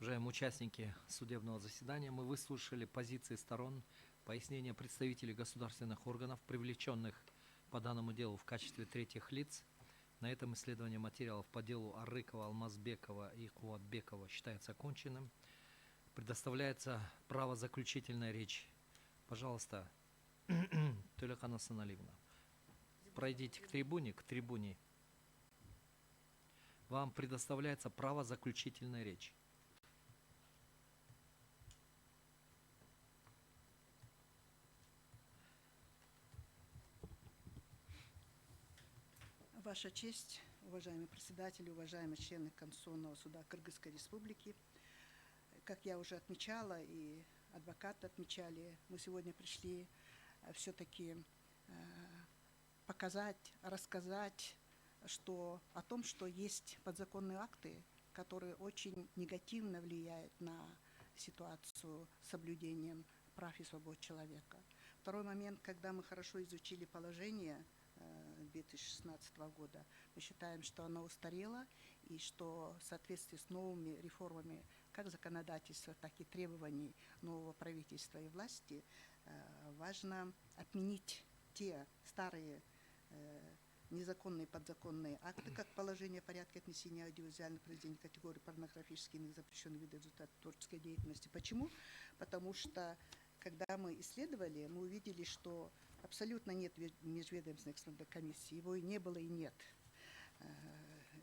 Уважаемые участники судебного заседания, мы выслушали позиции сторон, пояснения представителей государственных органов, привлеченных по данному делу в качестве третьих лиц. На этом исследование материалов по делу Арыкова, Алмазбекова и Куатбекова считается оконченным. Предоставляется право заключительная речь. Пожалуйста, Тулякан Асаналиевна, пройдите к трибуне. Вам предоставляется право заключительной речи. Ваша честь, уважаемый председатель, уважаемые члены Конституционного суда Кыргызской Республики. Как я уже отмечала, и адвокаты отмечали, мы сегодня пришли все-таки показать, рассказать о том, что есть подзаконные акты, которые очень негативно влияют на ситуацию с соблюдением прав и свобод человека. Второй момент, когда мы хорошо изучили положение 2016 года, мы считаем, что оно устарело и что в соответствии с новыми реформами как законодательства, так и требований нового правительства и власти важно отменить те старые незаконные подзаконные акты, как положение о порядке отнесения аудиовизуальных произведений категории порнографических и запрещенных видов результатов творческой деятельности. Почему? Потому что когда мы исследовали, мы увидели, что абсолютно нет межведомственной экспертной комиссии, его и не было, и нет.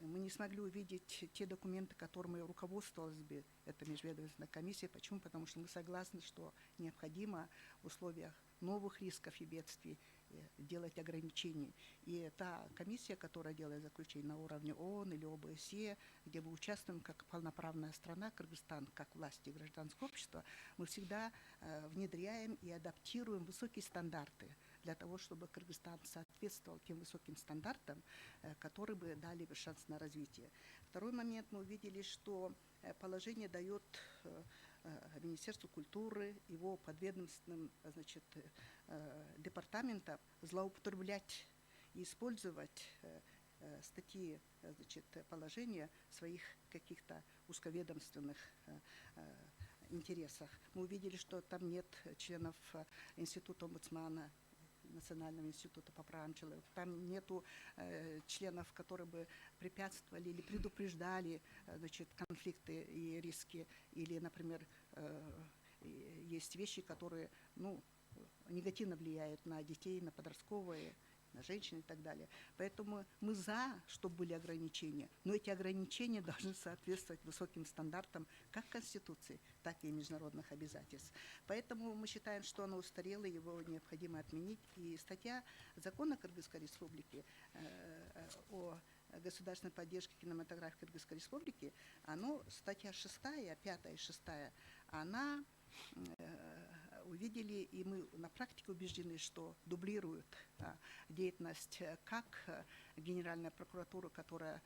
Мы не смогли увидеть те документы, которыми руководствовалась бы эта межведомственная комиссия. Почему? Потому что мы согласны, что необходимо в условиях новых рисков и бедствий делать ограничения. И та комиссия, которая делает заключение на уровне ООН или ОБСЕ, где мы участвуем как полноправная страна, Кыргызстан, как власти и гражданское общество, мы всегда внедряем и адаптируем высокие стандарты для того, чтобы Кыргызстан соответствовал тем высоким стандартам, которые бы дали бы шанс на развитие. Второй момент, мы увидели, что положение дает Министерству культуры, его подведомственным департаментам злоупотреблять и использовать статьи положения в своих каких-то узковедомственных интересах. Мы увидели, что там нет членов института омбудсмана, Национального института по правам человека. Там нету членов, которые бы препятствовали или предупреждали конфликты и риски. Или, например, есть вещи, которые негативно влияют на детей, на подростковые, на женщин и так далее. Поэтому мы за, чтобы были ограничения, но эти ограничения должны соответствовать высоким стандартам как Конституции, так и международных обязательств. Поэтому мы считаем, что оно устарело, его необходимо отменить. И статья закона Кыргызской Республики о государственной поддержке кинематографии Кыргызской Республики, статья 6, 5 и 6, она увидели, и мы на практике убеждены, что дублируют деятельность как Генеральная прокуратура, которая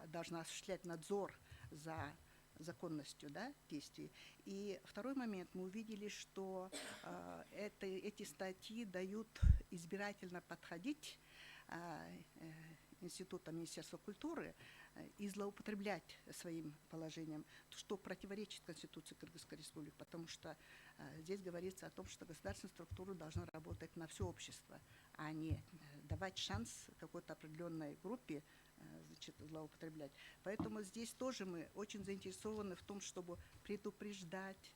должна осуществлять надзор за законностью действий. И второй момент, мы увидели, что эти статьи дают избирательно подходить Института Министерства культуры и злоупотреблять своим положением, что противоречит Конституции Кыргызской Республики, потому что здесь говорится о том, что государственная структура должна работать на все общество, а не давать шанс какой-то определенной группе злоупотреблять. Поэтому здесь тоже мы очень заинтересованы в том, чтобы предупреждать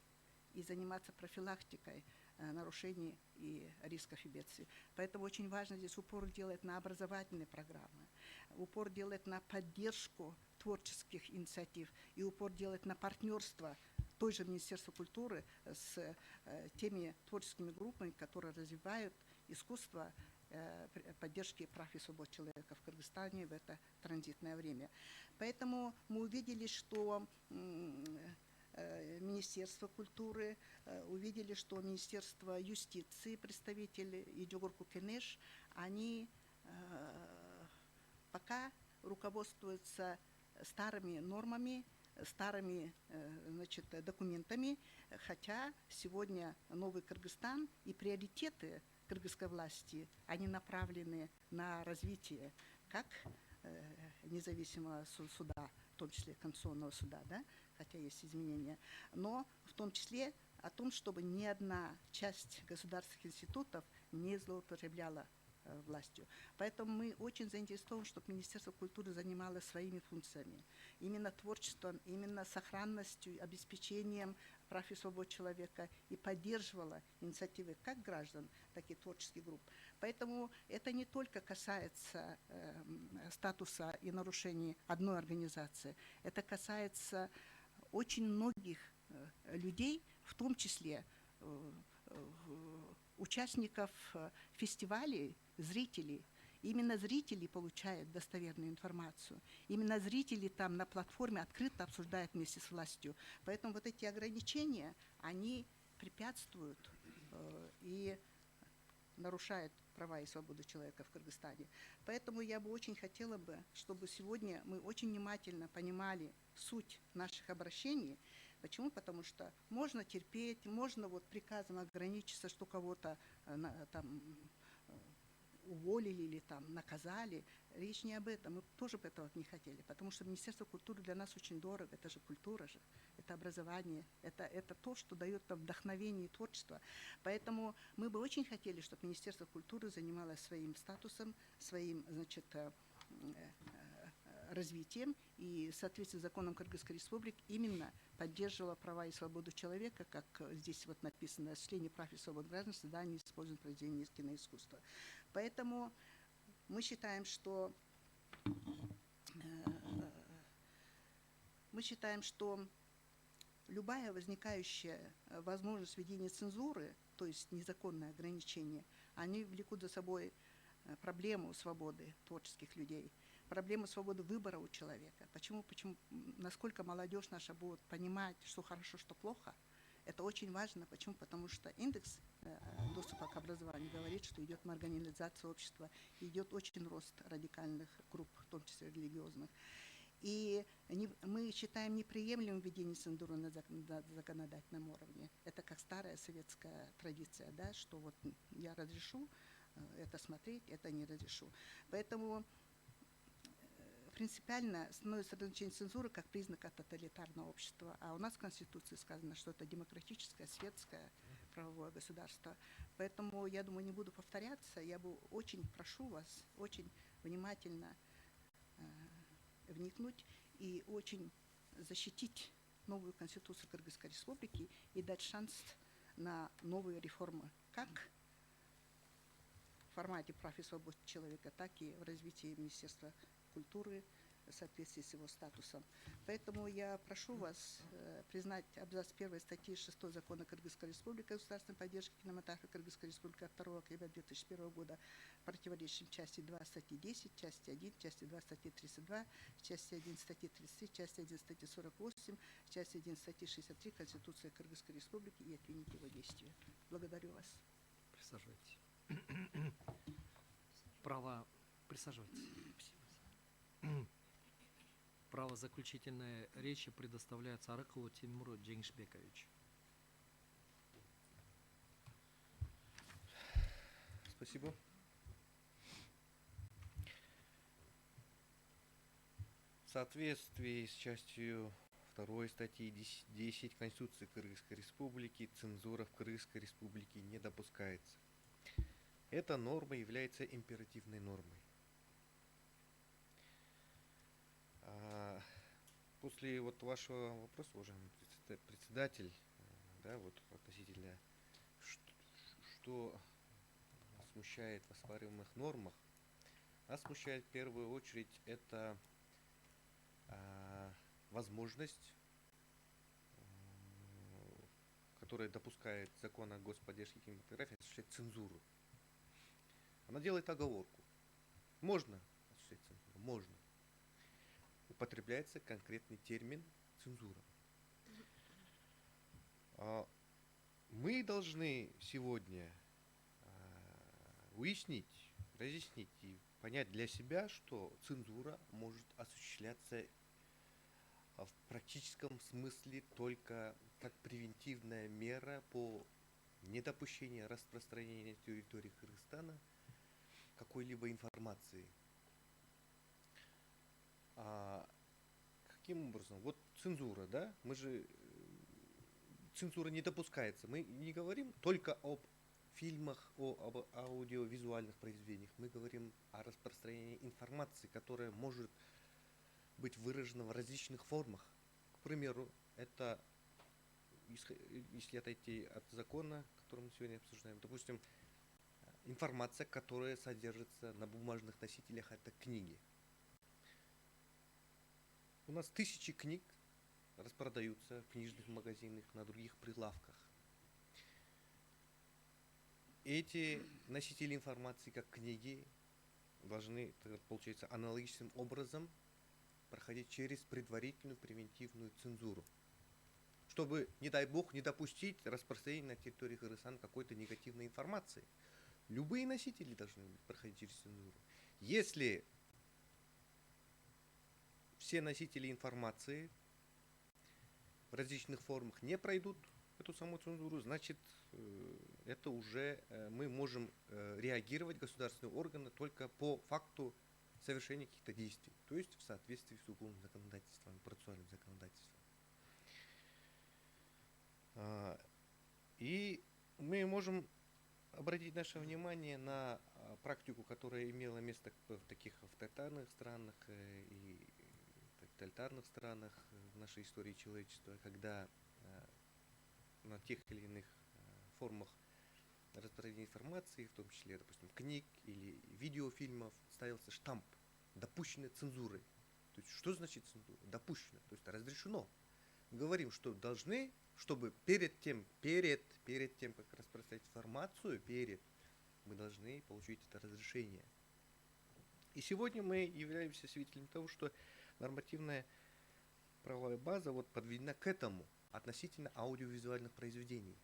и заниматься профилактикой нарушений и рисков и бедствий. Поэтому очень важно здесь упор делать на образовательные программы, упор делать на поддержку творческих инициатив и упор делать на партнерство той же Министерства культуры с теми творческими группами, которые развивают искусство поддержки прав и свобод человека в Кыргызстане в это транзитное время. Поэтому мы увидели, что Министерство культуры, увидели, что Министерство юстиции, представители Югорку Кенеш, они пока руководствуются старыми нормами, старыми документами, хотя сегодня новый Кыргызстан и приоритеты кыргызской власти, они направлены на развитие как независимого суда, в том числе Конституционного суда, хотя есть изменения, но в том числе о том, чтобы ни одна часть государственных институтов не злоупотребляла властью. Поэтому мы очень заинтересованы, чтобы Министерство культуры занималось своими функциями. Именно творчеством, именно сохранностью, обеспечением прав и свобод человека и поддерживало инициативы как граждан, так и творческих групп. Поэтому это не только касается статуса и нарушений одной организации, это касается очень многих людей, в том числе участников фестивалей, зрителей. Именно зрители получают достоверную информацию. Именно зрители там на платформе открыто обсуждают вместе с властью. Поэтому вот эти ограничения, они препятствуют и нарушают права и свободы человека в Кыргызстане. Поэтому я бы очень хотела бы, чтобы сегодня мы очень внимательно понимали суть наших обращений. Почему? Потому что можно терпеть, можно вот приказом ограничиться, что кого-то там уволили или там наказали. Речь не об этом. Мы тоже бы этого не хотели, потому что Министерство культуры для нас очень дорого. Это же культура же, это образование, это то, что дает нам вдохновение и творчество. Поэтому мы бы очень хотели, чтобы Министерство культуры занималось своим статусом, своим, значит, развитием и в соответствии с законом Кыргызской республики именно поддерживала права и свободу человека, как здесь вот написано, осуществление прав и свобод граждан, создание и использование произведений киноискусства. Поэтому мы считаем, что любая возникающая возможность введения цензуры, то есть незаконные ограничения, они влекут за собой проблему свободы творческих людей, проблему свободы выбора у человека. Почему, насколько молодежь наша будет понимать, что хорошо, что плохо, это очень важно. Почему? Потому что индекс доступа к образованию говорит, что идет маргинализация общества, идет очень рост радикальных групп, в том числе религиозных. И мы считаем неприемлемым введение цензуры на законодательном уровне. Это как старая советская традиция, да, что вот я разрешу это смотреть, это не разрешу. Поэтому принципиально становится различение цензуры как признак тоталитарного общества. А у нас в Конституции сказано, что это демократическое, светское правовое государство. Поэтому, я думаю, не буду повторяться. Я бы очень прошу вас очень внимательно вникнуть и очень защитить новую Конституцию Кыргызской Республики и дать шанс на новые реформы, как в формате прав и свобод человека, так и в развитии Министерства культуры в соответствии с его статусом. Поэтому я прошу вас признать абзац 1 статьи 6 закона Кыргызской Республики о государственной поддержке кинематографа Кыргызской Республики от 2 октября 2001 года, противоречащим части 2 статьи 10, части 1, части 2 статьи 32, части 1 статьи 33, части 1 статьи 48, части 1 статьи 63 Конституции Кыргызской Республики и отменить его действие. Благодарю вас. Присаживайтесь. Право... Присаживайтесь. Право заключительной речи предоставляется Арыкову Тимуру Джеңишбековичу. Спасибо. В соответствии с частью 2 статьи 10 Конституции Кыргызской Республики цензура в Кыргызской Республике не допускается. Эта норма является императивной нормой. После вот вашего вопроса, уважаемый председатель, да, вот относительно, что смущает в оспариваемых нормах, нас смущает в первую очередь это возможность, которая допускает закон о господдержке кинематографии, осуществлять цензуру. Она делает оговорку. Можно осуществлять цензуру? Можно. Употребляется конкретный термин цензура. Мы должны сегодня уяснить, разъяснить и понять для себя, что цензура может осуществляться в практическом смысле только как превентивная мера по недопущению распространения на территории Кыргызстана какой-либо информации. Каким образом? Вот цензура, да? Цензура не допускается. Мы не говорим только об фильмах, об аудиовизуальных произведениях. Мы говорим о распространении информации, которая может быть выражена в различных формах. К примеру, это, если отойти от закона, который мы сегодня обсуждаем, допустим, информация, которая содержится на бумажных носителях, это книги. У нас тысячи книг распродаются в книжных магазинах, на других прилавках. Эти носители информации, как книги, должны, получается, аналогичным образом проходить через предварительную превентивную цензуру, чтобы, не дай бог, не допустить распространения на территории Кыргызстана какой-то негативной информации. Любые носители должны проходить через цензуру. Если все носители информации в различных формах не пройдут эту саму цензуру, значит, это уже мы можем реагировать, государственные органы, только по факту совершения каких-то действий, то есть в соответствии с уголовным законодательством, процессуальным законодательством. И мы можем обратить наше внимание на практику, которая имела место в таких авторитарных странах и тоталитарных странах в нашей истории человечества, когда на тех или иных формах распространения информации, в том числе, допустим, книг или видеофильмов, ставился штамп «допущенной цензурой». То есть, что значит цензура? Допущено, то есть разрешено. Мы говорим, что должны, чтобы перед тем, как распространять информацию, мы должны получить это разрешение. И сегодня мы являемся свидетелями того, что нормативная правовая база вот подведена к этому относительно аудиовизуальных произведений.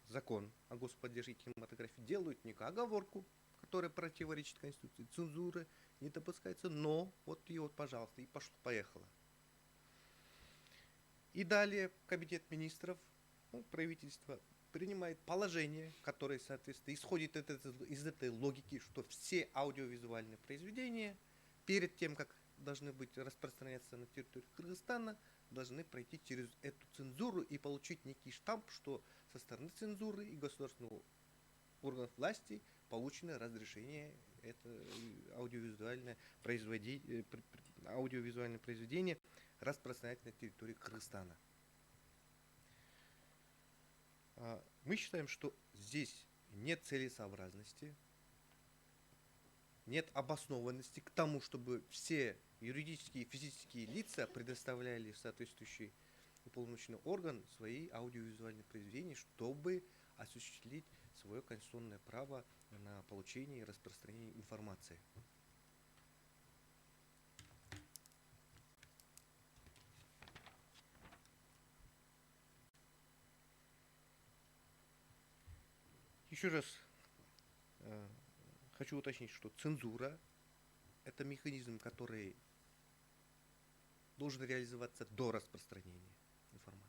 Закон о господдержке кинематографии делает некую оговорку, которая противоречит Конституции. Цензура не допускается, но вот и вот, пожалуйста, и пошло-поехало. И далее Комитет министров, правительство принимает положение, которое, соответственно, исходит из этой логики, что все аудиовизуальные произведения перед тем, как должны быть распространяться на территории Кыргызстана, должны пройти через эту цензуру и получить некий штамп, что со стороны цензуры и государственного органов власти получено разрешение это аудиовизуальное произведение распространять на территории Кыргызстана. Мы считаем, что здесь нет целесообразности, нет обоснованности к тому, чтобы все юридические и физические лица предоставляли соответствующий уполномоченный орган свои аудиовизуальные произведения, чтобы осуществить свое конституционное право на получение и распространение информации. Еще раз хочу уточнить, что цензура – это механизм, который должен реализоваться до распространения информации.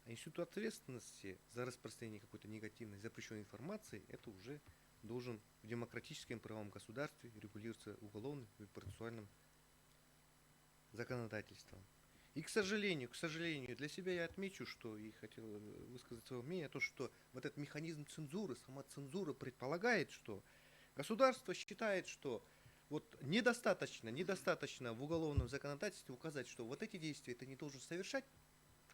А институт ответственности за распространение какой-то негативной, запрещенной информации – это уже должен в демократическом правовом государстве регулироваться уголовным и процессуальным законодательством. И, к сожалению, для себя я отмечу, что и хотел высказать свое мнение, то, что вот этот механизм цензуры, сама цензура предполагает, что государство считает, что вот недостаточно в уголовном законодательстве указать, что вот эти действия ты не должен совершать,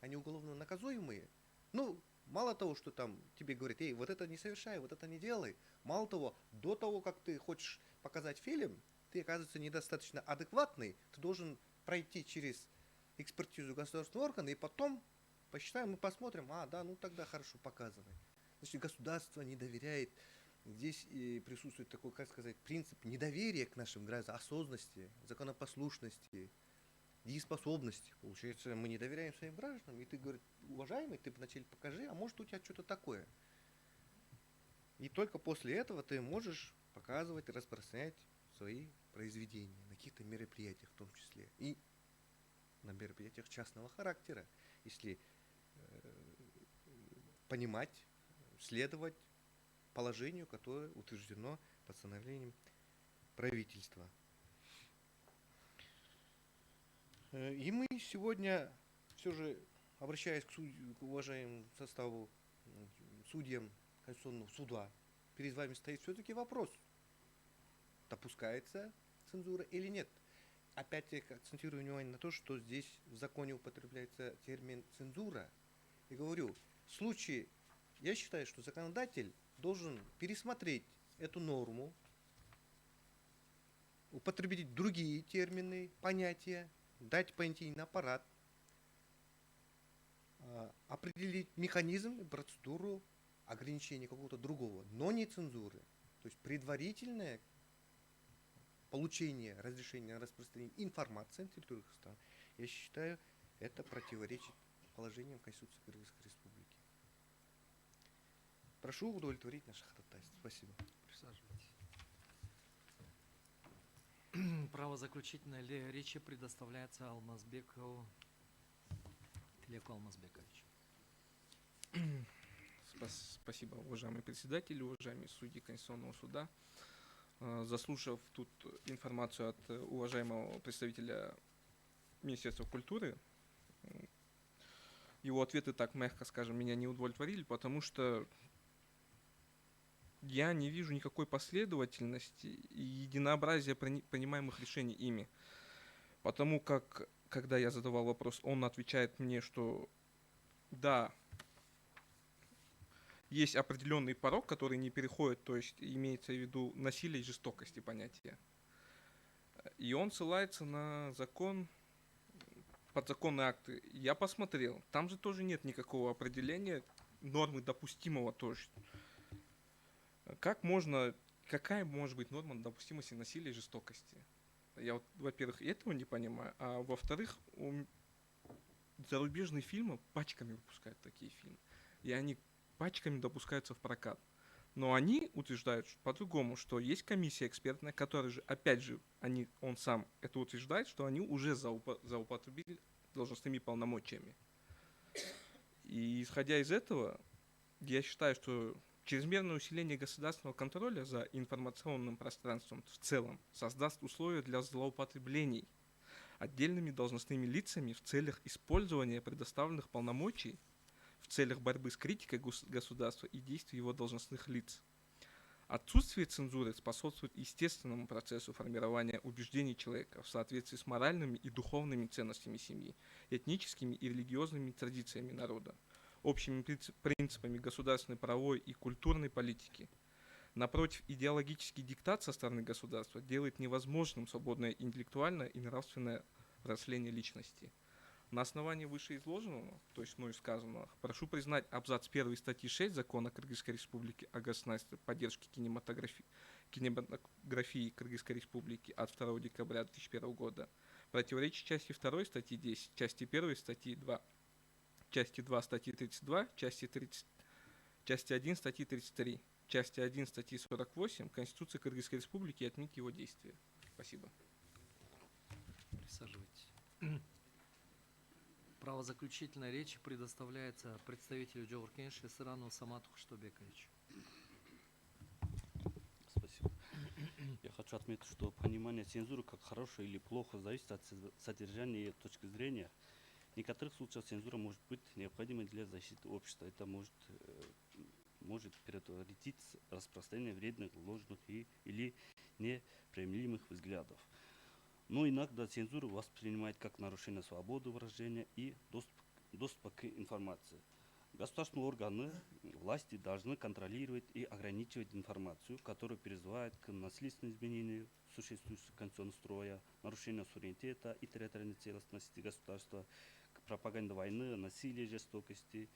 они уголовно наказуемые. Ну, мало того, что там тебе говорят, эй, вот это не совершай, вот это не делай. Мало того, до того, как ты хочешь показать фильм, ты, оказывается, недостаточно адекватный, ты должен пройти через экспертизу государственного органа, и потом посчитаем и посмотрим, да, ну тогда хорошо, показывай. Значит, государство не доверяет. Здесь и присутствует такой, как сказать, принцип недоверия к нашим гражданам, осознанности, законопослушности, дееспособности. Получается, мы не доверяем своим гражданам, и ты говоришь, уважаемый, ты вначале покажи, а может у тебя что-то такое. И только после этого ты можешь показывать и распространять свои произведения на каких-то мероприятиях в том числе. И на мероприятиях частного характера, если понимать, следовать положению, которое утверждено постановлением правительства. И мы сегодня, все же, обращаясь к уважаемому составу судьям Конституционного суда, перед вами стоит все-таки вопрос, допускается цензура или нет. Опять-таки акцентирую внимание на то, что здесь в законе употребляется термин «цензура». И говорю, в случае, я считаю, что законодатель должен пересмотреть эту норму, употребить другие термины, понятия, дать понятийный аппарат, определить механизм и процедуру ограничения какого-то другого, но не цензуры. То есть предварительное получение разрешения на распространение информации на территории Казахстана, я считаю, это противоречит положениям Конституции Кыргызской Республики. Прошу удовлетворить наше ходатайство. Спасибо. Присаживайтесь. Право заключительной речи предоставляется Алмазбекову Тилеку Алмазбековичу. Спасибо, уважаемый председатель, уважаемые судьи Конституционного суда. Заслушав тут информацию от уважаемого представителя Министерства культуры, его ответы, так мягко скажем, меня не удовлетворили, потому что я не вижу никакой последовательности и единообразия принимаемых решений ими. Потому как, когда я задавал вопрос, он отвечает мне, что да, есть определенный порог, который не переходит, то есть имеется в виду насилие и жестокости понятия. И он ссылается на закон, подзаконные акты. Я посмотрел, там же тоже нет никакого определения нормы допустимого тоже. Какая может быть норма допустимости насилия и жестокости? Я вот, во-первых, этого не понимаю, а во-вторых, зарубежные фильмы пачками выпускают такие фильмы, и они пачками допускаются в прокат. Но они утверждают по-другому, что есть комиссия экспертная, которая же, опять же, он сам это утверждает, что они уже злоупотребили должностными полномочиями. И исходя из этого, я считаю, что чрезмерное усиление государственного контроля за информационным пространством в целом создаст условия для злоупотреблений отдельными должностными лицами в целях использования предоставленных полномочий в целях борьбы с критикой государства и действий его должностных лиц. Отсутствие цензуры способствует естественному процессу формирования убеждений человека в соответствии с моральными и духовными ценностями семьи, этническими и религиозными традициями народа, общими принципами государственной правовой и культурной политики. Напротив, идеологический диктат со стороны государства делает невозможным свободное интеллектуальное и нравственное взросление личности. На основании вышеизложенного, то есть мною сказанного, прошу признать абзац 1 статьи 6 Закона Кыргызской Республики о государственной поддержке кинематографии Кыргызской Республики от 2 декабря 2001 года противоречит части 2 статьи 10, части 1 статьи 2, части 2 статьи 32, части 1 статьи 33, части 1 статьи 48 Конституции Кыргызской Республики и отменить его действия. Спасибо. Присаживайтесь. Право заключительной речи предоставляется представителю Джовуркенши Сырану Самату Хуштубековичу. Спасибо. Я хочу отметить, что понимание цензуры как хорошее или плохо зависит от содержания и точки зрения. В некоторых случаях цензура может быть необходимой для защиты общества. Это может предотвратить распространение вредных, ложных или неприемлемых взглядов. Но иногда цензуру воспринимают как нарушение свободы выражения и доступа к информации. Государственные органы власти должны контролировать и ограничивать информацию, которая призывает к насильственному изменению существующего конституционного строя, нарушению суверенитета и территориальной целостности государства, к пропаганде войны, насилия, жестокости,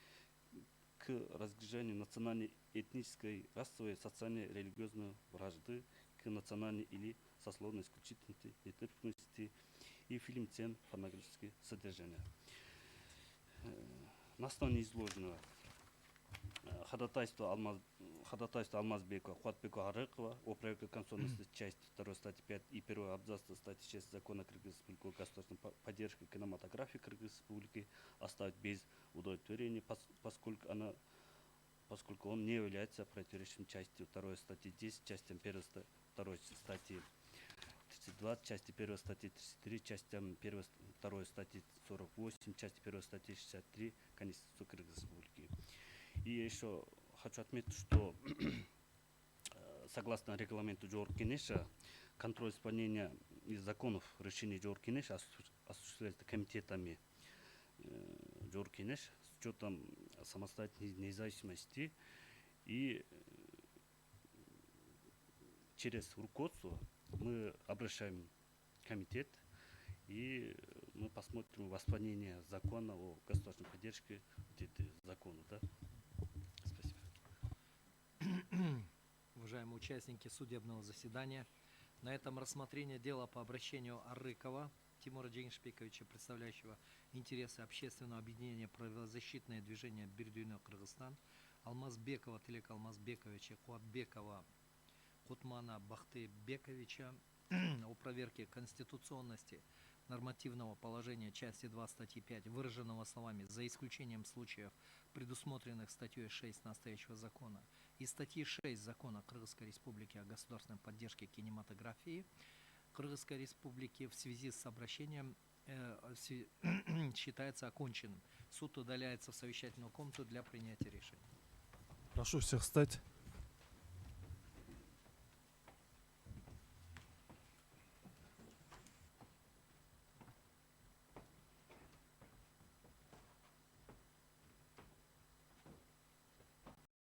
к разжижению национальной, этнической, расовой, социальной, религиозной вражды, к национальной или сословной исключительности и фильм цен порнографические содержания. На основании изложенного ходатайство Алмазбекова, Хуатбекова, Арыкова о проекте конституционности часть 2 статьи 5 и 1 абзаца статьи 6 закона Кыргызской Республики государственной поддержки кинематографии Кыргызской Республики оставить без удовлетворения, поскольку он не является противоречием части 2 статьи 10, частям 1 2 статьи 32, части 1 статьи 33, частям 1 2 статьи 48, части 1 статьи 63 Конституции Кыргызской Республики. И еще хочу отметить, что согласно регламенту Жогорку Кенеша, контроль исполнения законов решений Жогорку Кенеша осуществляется комитетами Жогорку Кенеш с учетом самостоятельной независимости и через руководство мы обращаем комитет и мы посмотрим восполнение закона о государственной поддержке вот этой закона, да? Спасибо. Уважаемые участники судебного заседания, на этом рассмотрение дела по обращению Арыкова Тимура Джейншпековича, представляющего интересы общественного объединения «Правозащитное движение Бердюйно Кыргызстан», Алмазбекова Тилека Алмазбековича, Куатбекова Кутмана Бахтыбековича о проверке конституционности нормативного положения части 2 статьи 5, выраженного словами «за исключением случаев, предусмотренных статьей 6 настоящего закона» и статьи 6 закона Кыргызской Республики о государственной поддержке кинематографии Кыргызской Республики в связи с обращением считается оконченным. Суд удаляется в совещательную комнату для принятия решения. Прошу всех встать.